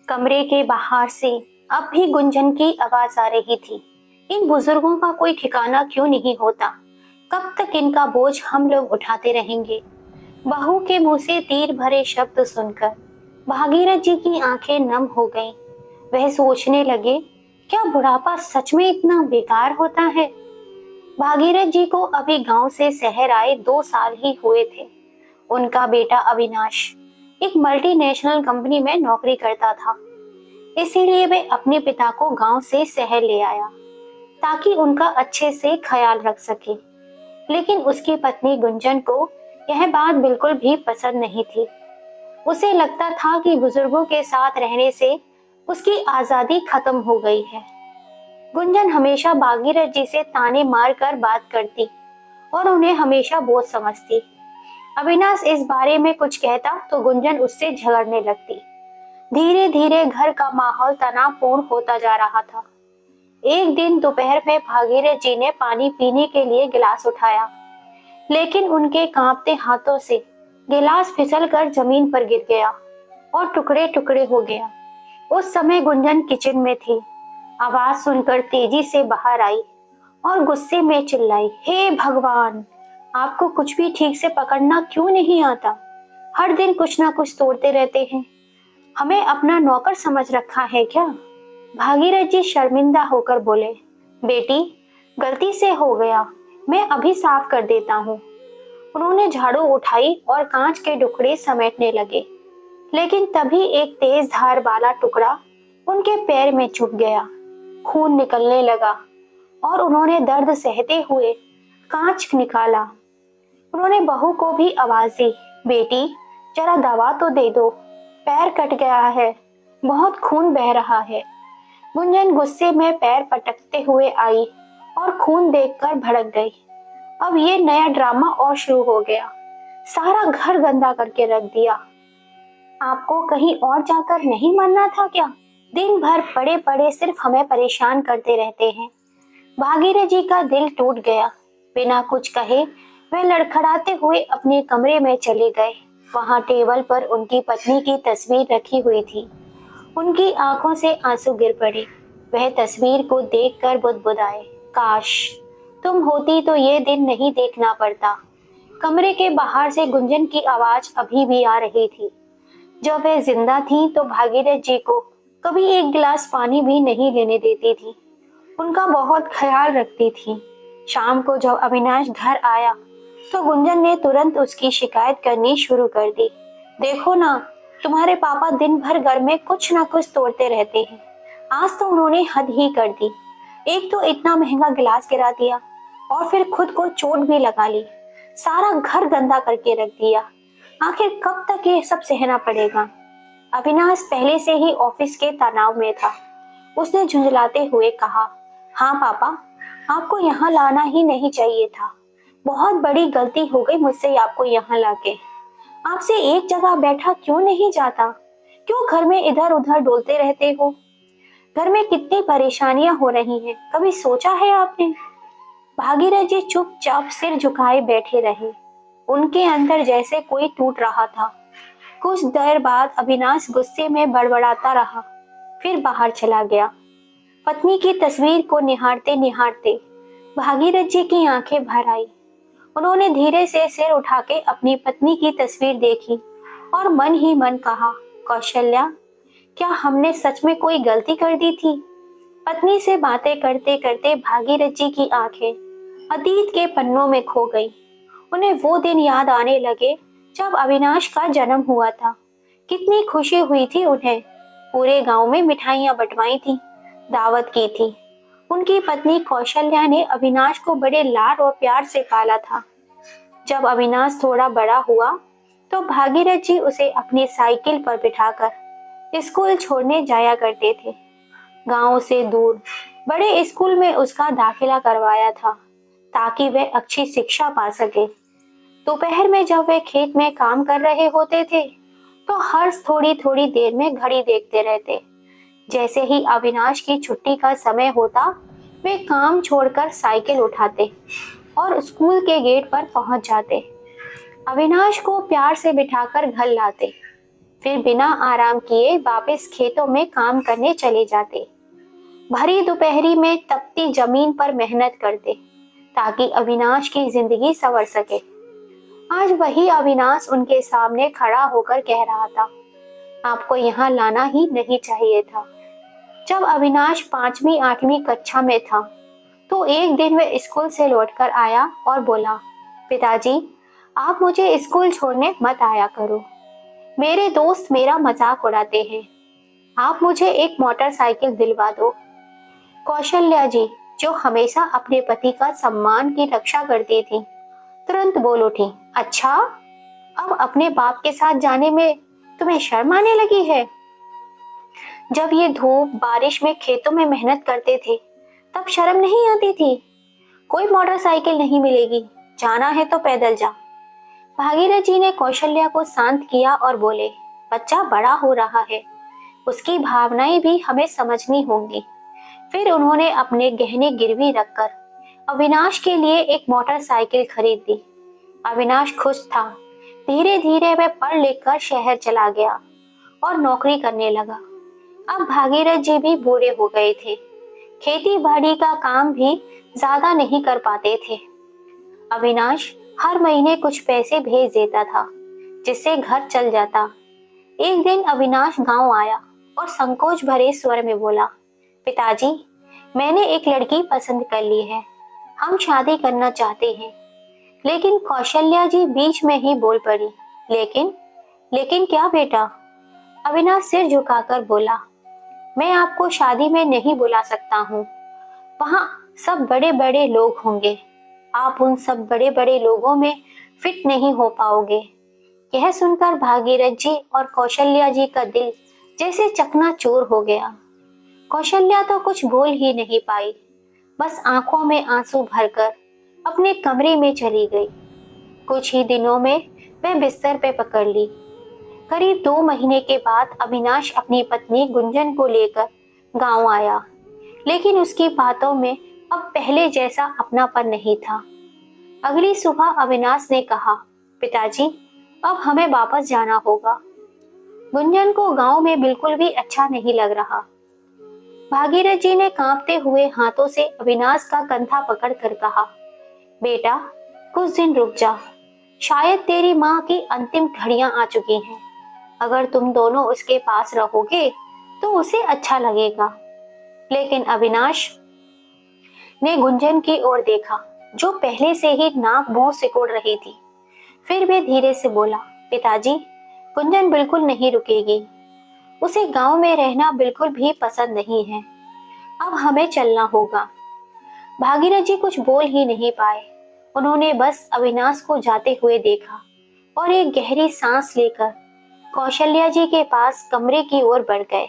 कमरे के बाहर से अब भी गुंजन की आवाज आ रही थी। इन बुजुर्गों का कोई ठिकाना क्यों नहीं होता? कब तक इनका बोझ हम लोग उठाते रहेंगे? बहू के मुंह से तीर भरे शब्द सुनकर भागीरथ जी की आंखें नम हो गईं। वह सोचने लगे, क्या बुढ़ापा सच में इतना बेकार होता है? भागीरथ जी को अभी गांव से शहर आए 2 साल ही हुए थे। उनका बेटा अविनाश एक मल्टीनेशनल कंपनी में नौकरी करता था। इसीलिए वे अपने पिता को गांव से शहर ले आया ताकि उनका अच्छे से ख्याल रख सके। लेकिन उसकी पत्नी गुंजन को यह बात बिल्कुल भी पसंद नहीं थी। उसे लगता था कि बुजुर्गों के साथ रहने से उसकी आजादी खत्म हो गई है। गुंजन हमेशा भागीरथ जी से ताने मार कर बात करती और उन्हें हमेशा बोझ समझती। अविनाश इस बारे में कुछ कहता तो गुंजन उससे झगड़ने लगती। धीरे धीरे घर का माहौल तनावपूर्ण होता जा रहा था। एक दिन दोपहर में भागीरथ जी ने पानी पीने के लिए गिलास उठाया, लेकिन उनके कांपते हाथों से गिलास फिसलकर जमीन पर गिर गया और टुकड़े टुकड़े हो गया। उस समय गुंजन किचन में थी। आवाज सुनकर तेजी से बाहर आई और गुस्से में चिल्लाई, हे भगवान, आपको कुछ भी ठीक से पकड़ना क्यों नहीं आता? हर दिन कुछ ना कुछ तोड़ते रहते हैं। हमें अपना नौकर समझ रखा है क्या? भागीरथ जी शर्मिंदा होकर बोले, बेटी, गलती से हो गया, मैं अभी साफ कर देता हूँ। उन्होंने झाड़ू उठाई और कांच के टुकड़े समेटने लगे, लेकिन तभी एक तेज धार वाला टुकड़ा उनके पैर में चुभ गया। खून निकलने लगा और उन्होंने दर्द सहते हुए कांच निकाला। उन्होंने बहू को भी आवाज दी, बेटी, जरा दवा तो दे दो, पैर कट गया है, बहुत खून बह रहा है। गुंजन गुस्से में पैर पटकते हुए आई और खून देखकर भड़क गई। अब ये नया ड्रामा और शुरू हो गया। सारा घर गंदा करके रख दिया। आपको कहीं और जाकर नहीं मरना था क्या? दिन भर पड़े पड़े सिर्फ हमें परेशान करते रहते हैं। भागीरथ जी का दिल टूट गया। बिना कुछ कहे वे लड़खड़ाते हुए अपने कमरे में चले गए। वहां टेबल पर उनकी पत्नी की तस्वीर रखी हुई थी। उनकी आंखों से आंसू गिर पड़े। वह तस्वीर को देखकर बुदबुदाए, काश तुम होती तो ये दिन नहीं देखना पड़ता। कमरे के बाहर से गुंजन की आवाज अभी भी आ रही थी। जब वह जिंदा थी तो भागीरथ जी को कभी एक गिलास पानी भी नहीं लेने देती थी। उनका बहुत ख्याल रखती थी। शाम को जब अविनाश घर आया तो गुंजन ने तुरंत उसकी शिकायत करनी शुरू कर दी। देखो ना, तुम्हारे पापा दिन भर घर में कुछ ना कुछ तोड़ते रहते हैं। आज तो उन्होंने हद ही कर दी। एक तो इतना महंगा गिलास गिरा दिया और फिर खुद को चोट भी लगा ली। सारा घर गंदा करके रख दिया। आखिर कब तक ये सब सहना पड़ेगा? अविनाश पहले से ही ऑफिस के तनाव में था। उसने झुंझलाते हुए कहा, हाँ पापा, आपको यहाँ लाना ही नहीं चाहिए था। बहुत बड़ी गलती हो गई मुझसे आपको यहाँ लाके। आपसे एक जगह बैठा क्यों नहीं जाता? क्यों घर में इधर उधर डोलते रहते हो? घर में कितनी परेशानियां हो रही हैं, कभी सोचा है आपने? भागीरथ जी चुपचाप सिर झुकाए बैठे रहे। उनके अंदर जैसे कोई टूट रहा था। कुछ देर बाद अविनाश गुस्से में बड़बड़ाता रहा, फिर बाहर चला गया। पत्नी की तस्वीर को निहारते निहारते भागीरथ जी की आंखें भर आई। उन्होंने धीरे से सिर उठा के अपनी पत्नी की तस्वीर देखी और मन ही मन कहा, कौशल्या, क्या हमने सच में कोई गलती कर दी थी? पत्नी से बातें करते करते भागीरथ जी की आंखें अतीत के पन्नों में खो गई। उन्हें वो दिन याद आने लगे जब अविनाश का जन्म हुआ था। कितनी खुशी हुई थी उन्हें। पूरे गांव में मिठाइयां बंटवाई थी, दावत की थी। उनकी पत्नी कौशल्या ने अविनाश को बड़े लाड और प्यार से पाला था। जब अविनाश थोड़ा बड़ा हुआ तो भागीरथ जी उसे अपनी साइकिल पर बिठाकर स्कूल छोड़ने जाया करते थे। गांव से दूर बड़े स्कूल में उसका दाखिला करवाया था ताकि वह अच्छी शिक्षा पा सके। दोपहर में जब वे खेत में काम कर रहे होते थे तो हर्ष थोड़ी थोड़ी देर में घड़ी देखते रहते। जैसे ही अविनाश की छुट्टी का समय होता, वे काम छोड़कर साइकिल उठाते और स्कूल के गेट पर पहुंच जाते। अविनाश को प्यार से बिठाकर घर लाते, फिर बिना आराम किए वापस खेतों में काम करने चले जाते। भरी दोपहरी में तपती जमीन पर मेहनत करते ताकि अविनाश की जिंदगी संवर सके। आज वही अविनाश उनके सामने खड़ा होकर कह रहा था, आपको यहाँ लाना ही नहीं चाहिए था। जब अविनाश 5वीं-8वीं कक्षा में था तो एक दिन वह स्कूल से लौटकर आया और बोला, पिताजी, आप मुझे स्कूल छोड़ने मत आया करो। मेरे दोस्त मेरा मजाक उड़ाते हैं। आप मुझे एक मोटरसाइकिल दिलवा दो। कौशल्या जी, जो हमेशा अपने पति का सम्मान की रक्षा करती थी, तुरंत बोल उठी, अच्छा, अब अपने बाप के साथ जाने में तुम्हें शर्म आने लगी है? जब ये धूप बारिश में खेतों में मेहनत करते थे तब शर्म नहीं आती थी? कोई मोटरसाइकिल नहीं मिलेगी, जाना है तो पैदल जा। भागीरथ जी ने कौशल्या को शांत किया और बोले, बच्चा बड़ा हो रहा है, उसकी भावनाएं भी हमें समझनी होंगी। फिर उन्होंने अपने गहने गिरवी रखकर अविनाश के लिए एक मोटरसाइकिल खरीद दी। अविनाश खुश था। धीरे धीरे वह पढ़ लिख कर शहर चला गया और नौकरी करने लगा। अब भागीरथ जी भी बूढ़े हो गए थे। खेती बाड़ी का काम भी ज्यादा नहीं कर पाते थे। अविनाश हर महीने कुछ पैसे भेज देता था जिससे घर चल जाता। एक दिन अविनाश गांव आया और संकोच भरे स्वर में बोला, पिताजी, मैंने एक लड़की पसंद कर ली है, हम शादी करना चाहते हैं। लेकिन कौशल्या जी बीच में ही बोल पड़ी, लेकिन क्या बेटा? अविनाश सिर झुकाकर बोला, मैं आपको शादी में नहीं बुला सकता हूँ, वहाँ सब बड़े बड़े लोग होंगे, आप उन सब बड़े बड़े लोगों में फिट नहीं हो पाओगे। यह सुनकर भागीरथ जी और कौशल्या जी का दिल जैसे चकनाचूर हो गया। कौशल्या तो कुछ बोल ही नहीं पाई, बस आंखों में आंसू भरकर अपने कमरे में चली गई। कुछ ही दिनों में वह बिस्तर पे पकड़ ली। करीब 2 महीने के बाद अविनाश अपनी पत्नी गुंजन को लेकर गांव आया, लेकिन उसकी बातों में अब पहले जैसा अपनापन नहीं था। अगली सुबह अविनाश ने कहा, पिताजी, अब हमें वापस जाना होगा। गुंजन को गांव में बिल्कुल भी अच्छा नहीं लग रहा। भागीरथ जी ने कांपते हुए हाथों से अविनाश का कंधा पकड़कर कहा, बेटा, कुछ दिन रुक जा, शायद तेरी माँ की अंतिम घड़ियां आ चुकी हैं। अगर तुम दोनों उसके पास रहोगे तो उसे अच्छा लगेगा। लेकिन अविनाश ने गुंजन की ओर देखा, जो पहले से ही नाक मुंह सिकोड़ रही थी। फिर भी धीरे से बोला, पिताजी, गुंजन बिल्कुल नहीं रुकेगी, उसे गांव में रहना बिल्कुल भी पसंद नहीं है, अब हमें चलना होगा। भागीरथ जी कुछ बोल ही नहीं पाए। उन्होंने बस अविनाश को जाते हुए देखा और एक गहरी सांस लेकर कौशल्या जी के पास कमरे की ओर बढ़ गए।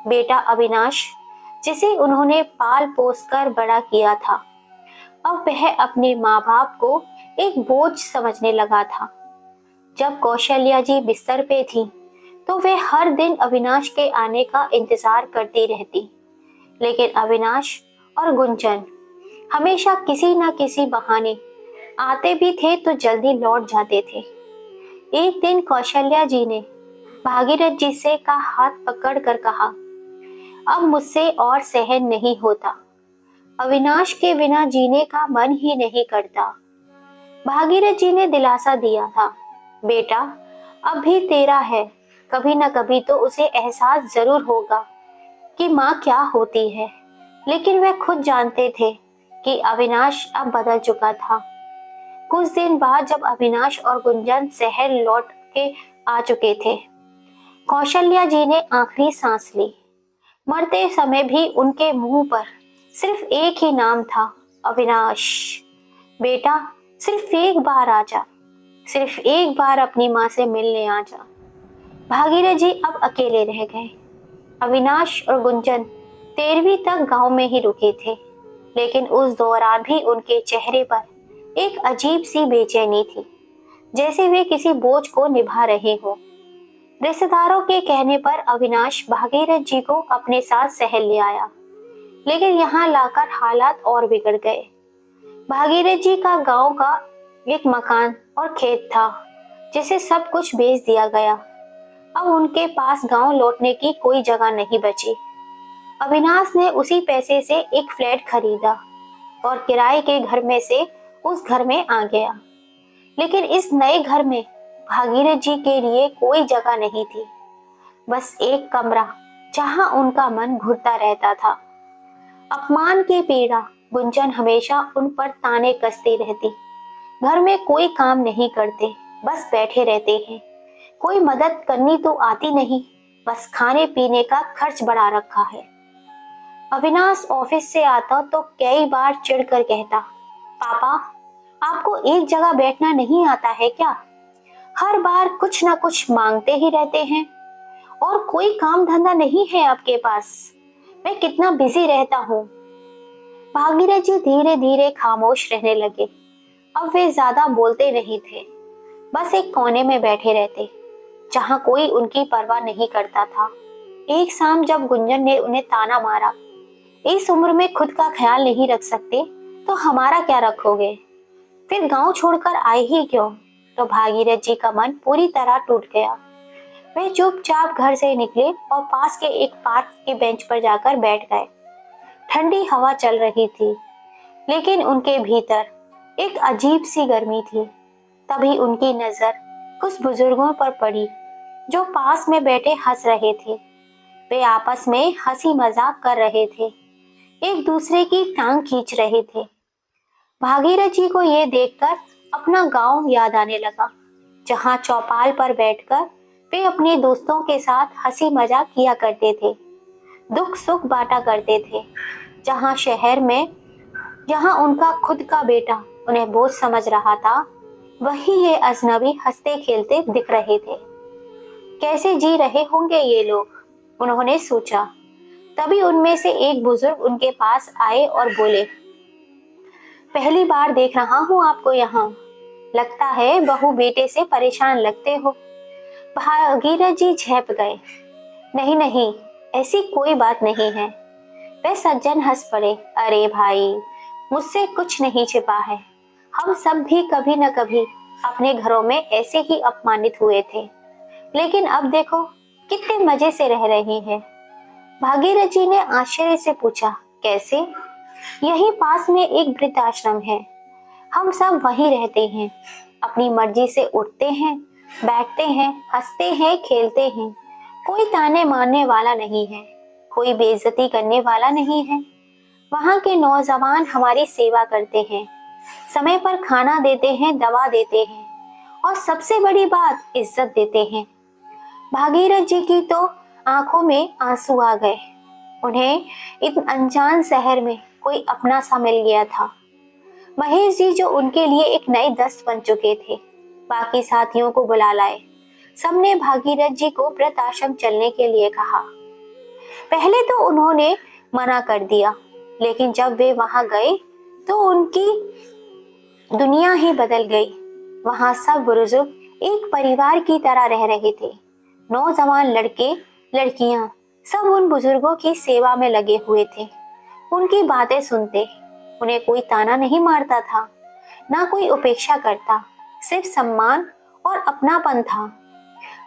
बेटा अविनाश, जिसे उन्होंने पाल पोस कर बड़ा किया था, अब वह अपने माँ बाप को एक बोझ समझने लगा था। जब कौशल्या जी बिस्तर पे थी तो वे हर दिन अविनाश के आने का इंतजार करती रहती। लेकिन अविनाश और गुंजन हमेशा किसी न किसी बहाने आते भी थे तो जल्दी लौट जाते थे। एक दिन कौशल्या जी ने भागीरथ जी से का हाथ पकड़ कर कहा, अब मुझसे और सहन नहीं होता, अविनाश के बिना जीने का मन ही नहीं करता। भागीरथ जी ने दिलासा दिया था, बेटा, अब भी तेरा है, कभी न कभी तो उसे एहसास जरूर होगा कि माँ क्या होती है। लेकिन वे खुद जानते थे कि अविनाश अब बदल चुका था। कुछ दिन बाद जब अविनाश और गुंजन शहर लौट के आ चुके थे, कौशल्या जी ने आखिरी सांस ली। मरते समय भी उनके मुंह पर सिर्फ एक ही नाम था, अविनाश। बेटा, सिर्फ एक बार आ जा, सिर्फ एक बार अपनी माँ से मिलने आ जा। भागीरथ जी अब अकेले रह गए। अविनाश और गुंजन 13वीं तक गांव में ही रुके थे, लेकिन उस दौरान भी उनके चेहरे पर एक अजीब सी बेचैनी थी, जैसे वे किसी बोझ को निभा रहे हो। रिश्तेदारों के कहने पर अविनाश भागीरथ जी को अपने साथ शहर ले आया, लेकिन यहाँ लाकर हालात और बिगड़ गए। भागीरथ जी का गांव का एक मकान और खेत था, जिसे सब कुछ बेच दिया गया। अब उनके पास गांव लौटने की कोई जगह नहीं बची। अविनाश ने उसी पैसे से एक फ्लैट खरीदा और किराए के घर में से उस घर में आ गया। लेकिन इस नए घर में भागीरथ जी के लिए कोई जगह नहीं थी, बस एक कमरा जहां उनका मन घुटता रहता था। अपमान की पीड़ा गुंजन हमेशा उन पर ताने कसती रहती। घर में कोई काम नहीं करते, बस बैठे रहते हैं। कोई मदद करनी तो आती नहीं, बस खाने पीने का खर्च बढ़ा रखा है। अविनाश ऑफिस से आता तो कई बार चिढ़कर कहता, पापा आपको एक जगह बैठना नहीं आता है क्या? हर बार कुछ ना कुछ मांगते ही रहते हैं और कोई काम धंधा नहीं है आपके पास। मैं कितना बिजी रहता हूँ। भागीरथ जी धीरे धीरे खामोश रहने लगे। अब वे ज्यादा बोलते नहीं थे, बस एक कोने में बैठे रहते जहां कोई उनकी परवाह नहीं करता था। एक शाम जब गुंजन ने उन्हें ताना मारा, इस उम्र में खुद का ख्याल नहीं रख सकते तो हमारा क्या रखोगे? फिर गांव छोड़कर आए ही क्यों? तो भागीरथ जी का मन पूरी तरह टूट गया। वे चुपचाप घर से निकले और पास के एक पार्क के बेंच पर जाकर बैठ गए। ठंडी हवा चल रही थी, लेकिन उनके भीतर एक अजीब सी गर्मी थी। तभी उनकी नजर कुछ बुजुर्गों पर पड़ी जो पास में बैठे हंस रहे थे। वे आपस में हंसी मजाक कर रहे थे, एक दूसरे की टांग खींच रहे थे। भागीरथ जी को ये देखकर अपना गांव याद आने लगा, जहां चौपाल पर बैठकर वे अपने दोस्तों के साथ हंसी मजाक किया करते थे, दुख सुख बांटा करते थे। जहां उनका खुद का बेटा उन्हें बोझ समझ रहा था, वही ये अजनबी हंसते खेलते दिख रहे थे। कैसे जी रहे होंगे ये लोग, उन्होंने सोचा। तभी उनमें से एक बुजुर्ग उनके पास आए और बोले, पहली बार देख रहा हूँ आपको यहाँ। लगता है बहू बेटे से परेशान लगते हो। भागीरथ जी झेप गए। नहीं नहीं, ऐसी कोई बात नहीं है। वे सज्जन हंस पड़े। अरे भाई, मुझसे कुछ नहीं छिपा है। हम सब भी कभी न कभी अपने घरों में ऐसे ही अपमानित हुए थे, लेकिन अब देखो कितने मजे से रह रही है। भागीरथ जी ने आश्चर्य से पूछा, कैसे? यहीं पास में एक वृद्धाश्रम है, हम सब वहीं रहते हैं। अपनी मर्जी से उठते हैं, बैठते हैं, हंसते हैं, खेलते हैं। कोई ताने मारने वाला नहीं है, कोई बेइज्जती करने वाला नहीं है। वहाँ के नौजवान हमारी सेवा करते हैं, समय पर खाना देते हैं, दवा देते हैं और सबसे बड़ी बात, इज्जत देते हैं। भागीरथ जी की तो आंखों में आंसू आ गए। उन्हें इस अनजान शहर में कोई अपना सा मिल गया था। महेश जी जो उनके लिए एक नए दोस्त बन चुके थे, बाकी साथियों को बुला लाए। सबने भागीरथ जी को वृद्धाश्रम चलने के लिए कहा। पहले तो उन्होंने मना कर दिया, लेकिन जब वे वहां गए तो उनकी दुनिया ही बदल गई। वहां सब बुजुर्ग एक परिवार की तरह रह रहे थे। नौजवान लड़के लड़कियां सब उन बुजुर्गों की सेवा में लगे हुए थे। उनकी बातें सुनते, उन्हें कोई ताना नहीं मारता था, ना कोई उपेक्षा करता, सिर्फ सम्मान और अपनापन था।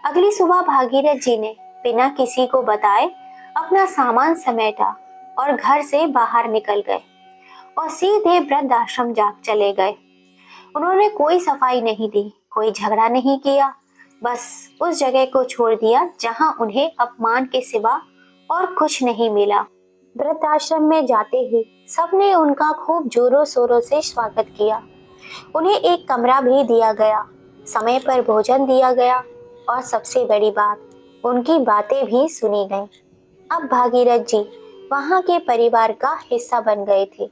अगली सुबह भागीरथ जी ने बिना किसी को बताए अपना सामान समेटा और घर से बाहर निकल गए और सीधे वृद्धाश्रम जा चले गए। उन्होंने कोई सफाई नहीं दी, कोई झगड़ा नहीं किया, बस उस जगह को छोड़ दिया जहां उन्हें अपमान के सिवा और कुछ नहीं मिला। वृद्धाश्रम में जाते ही सबने उनका खूब जोरों शोरों से स्वागत किया। उन्हें एक कमरा भी दिया गया, समय पर भोजन दिया गया और सबसे बड़ी बात, उनकी बातें भी सुनी गईं। अब भागीरथ जी वहां के परिवार का हिस्सा बन गए थे।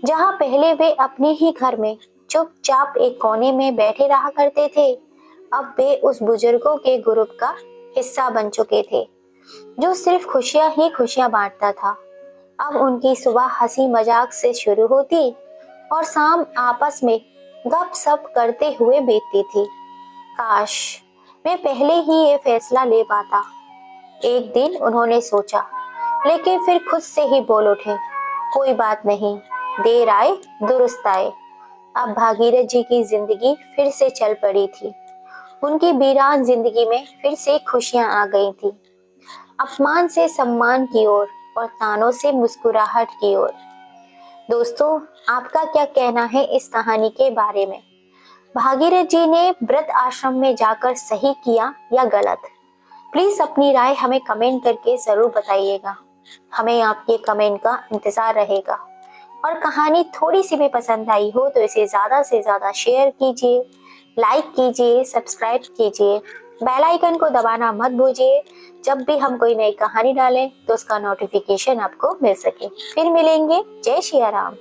जहां पहले वे अपने ही घर में चुपचाप एक कोने में बैठे रहा करते थे, अब वे उस बुजुर्गों के ग्रुप का हिस्सा बन चुके थे जो सिर्फ खुशियां ही खुशियां बांटता था। अब उनकी सुबह हंसी मजाक से शुरू होती और शाम आपस में गपशप करते हुए बीतती थी। काश मैं पहले ही ये फैसला ले पाता, एक दिन उन्होंने सोचा, लेकिन फिर खुद से ही बोल उठे, कोई बात नहीं, देर आए दुरुस्त आए। अब भागीरथ जी की जिंदगी फिर से चल पड़ी थी। उनकी वीरान जिंदगी में फिर से खुशियां आ गई थी, अपमान से सम्मान की ओर और तानों से मुस्कुराहट की ओर। दोस्तों, आपका क्या कहना है इस कहानी के बारे में? भागीरथ जी ने व्रत आश्रम में जाकर सही किया या गलत? प्लीज अपनी राय हमें कमेंट करके जरूर बताइएगा। हमें आपके कमेंट का इंतजार रहेगा। और कहानी थोड़ी सी भी पसंद आई हो तो इसे ज्यादा से ज्यादा शेयर कीजिए, लाइक कीजिए, सब्सक्राइब कीजिए, बेल आइकन को दबाना मत भूलिए। जब भी हम कोई नई कहानी डालें तो उसका नोटिफिकेशन आपको मिल सके। फिर मिलेंगे। जय श्री राम।